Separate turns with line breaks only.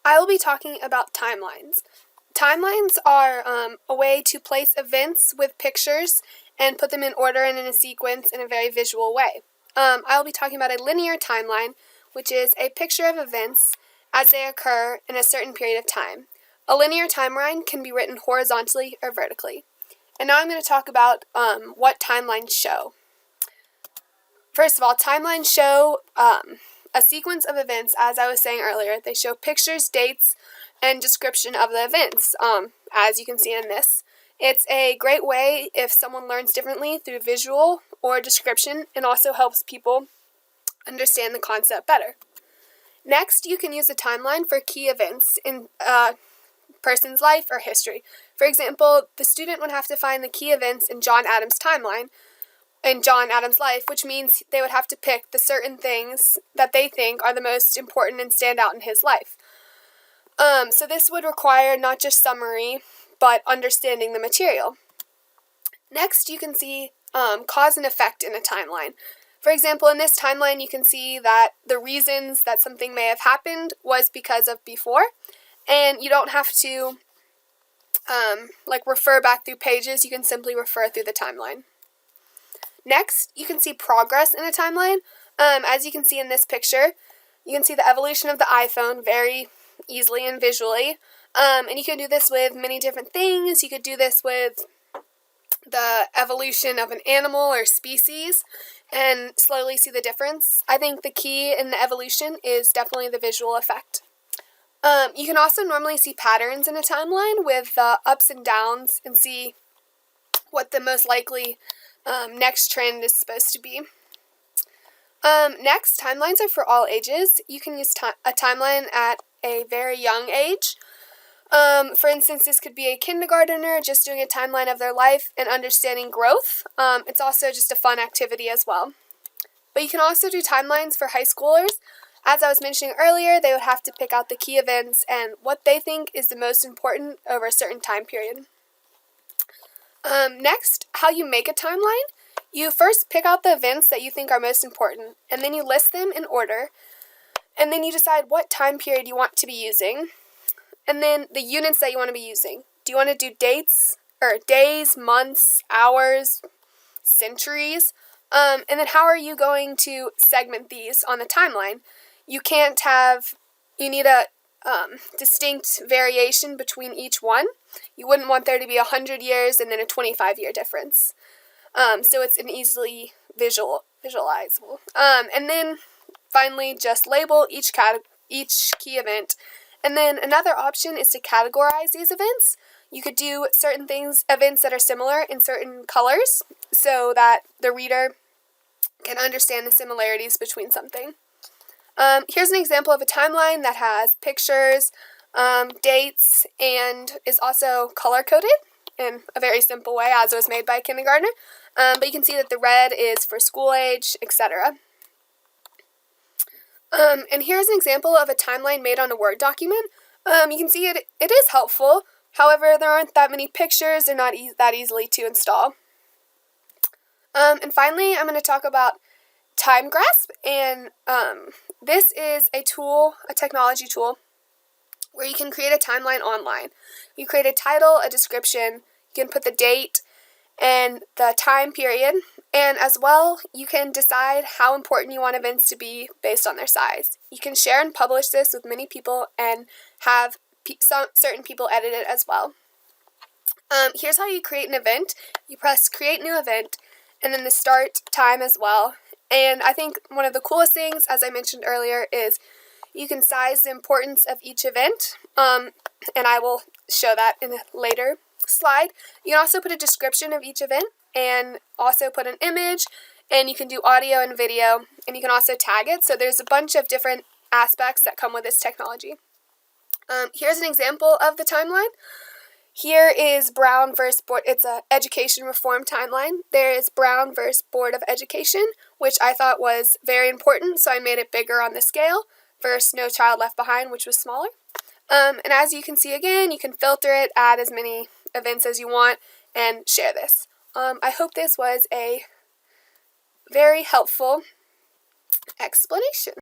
I will be talking about timelines. Timelines are a way to place events with pictures and put them in order and in a sequence in a very visual way. I will be talking about a linear timeline, which is a picture of events as they occur in a certain period of time. A linear timeline can be written horizontally or vertically. And now I'm going to talk about what timelines show. First of all, timelines show a sequence of events, as I was saying earlier. They show pictures, dates, and description of the events, as you can see in this. It's a great way if someone learns differently through visual or description, and also helps people understand the concept better. Next, you can use a timeline for key events in a person's life or history. For example, the student would have to find the key events in John Adams' timeline, in John Adams' life, which means they would have to pick the certain things that they think are the most important and stand out in his life. So this would require not just summary, but understanding the material. Next, you can see cause and effect in a timeline. For example, in this timeline, you can see that the reasons that something may have happened was because of before, and you don't have to refer back through pages. You can simply refer through the timeline. Next, you can see progress in a timeline. As you can see in this picture, you can see the evolution of the iPhone very easily and visually. And you can do this with many different things. You could do this with the evolution of an animal or species and slowly see the difference. I think the key in the evolution is definitely the visual effect. You can also normally see patterns in a timeline with ups and downs and see what the most likely next trend is supposed to be. Next, timelines are for all ages. You can use a timeline at a very young age. For instance, this could be a kindergartner just doing a timeline of their life and understanding growth. It's also just a fun activity as well. But you can also do timelines for high schoolers. As I was mentioning earlier, they would have to pick out the key events and what they think is the most important over a certain time period. Next, how you make a timeline. You first pick out the events that you think are most important, and then you list them in order, and then you decide what time period you want to be using, and then the units that you want to be using. Do you want to do dates, or days, months, hours, centuries? And then how are you going to segment these on the timeline? You need a distinct variation between each one. You wouldn't want there to be 100 years and then a 25-year difference. So it's an easily visualizable. And then finally, just label each key event. And then another option is to categorize these events. You could do certain events that are similar in certain colors, so that the reader can understand the similarities between something. Here's an example of a timeline that has pictures, dates, and is also color-coded in a very simple way, as it was made by a kindergartner. But you can see that the red is for school age, etc. And here's an example of a timeline made on a Word document. You can see it is helpful. However, there aren't that many pictures. They're not that easily to install. And finally, I'm going to talk about TimeGrasp, and this is a technology tool, where you can create a timeline online. You create a title, a description, you can put the date and the time period, and as well, you can decide how important you want events to be based on their size. You can share and publish this with many people and have certain people edit it as well. Here's how you create an event. You press Create New Event, and then the start time as well. And I think one of the coolest things, as I mentioned earlier, is you can size the importance of each event, and I will show that in a later slide. You can also put a description of each event, and also put an image, and you can do audio and video, and you can also tag it. So there's a bunch of different aspects that come with this technology. Here's an example of the timeline. Here is Brown versus Board. It's an education reform timeline. There is Brown versus Board of Education, which I thought was very important, so I made it bigger on the scale, versus No Child Left Behind, which was smaller. And as you can see again, you can filter it, add as many events as you want, and share this. I hope this was a very helpful explanation.